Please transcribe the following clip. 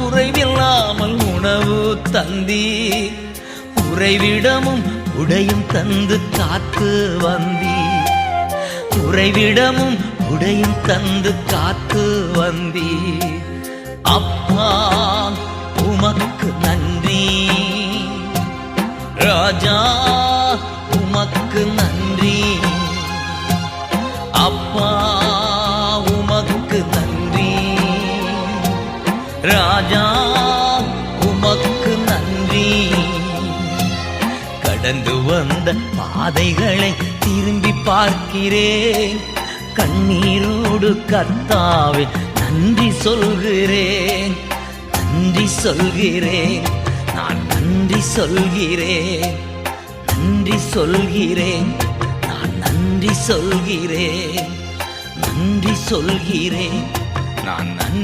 குறைவில்லாமல் உணவு தந்தீர், உறைவிடமும் உடையும் தந்து காத்து வந்தீர், உறைவிடமும் உடையும் தந்து காத்து வந்தீர். அப்பா உமக்கு நன்றி, ராஜா உமக்கு நன்றி, அப்பா உமக்கு நன்றி, ராஜா உமக்கு நன்றி. கடந்து வந்த பாதைகளை திரும்பி பார்க்கிறேன், கண்ணீரோடு கர்த்தாவே நன்றி சொல்கிறேன், நன்றி சொல்கிறேன், நான் நன்றி சொல்கிறேன், நன்றி சொல்கிறேன், நான் நன்றி சொல்கிறேன், நன்றி சொல்கிறேன், நான் நன்றி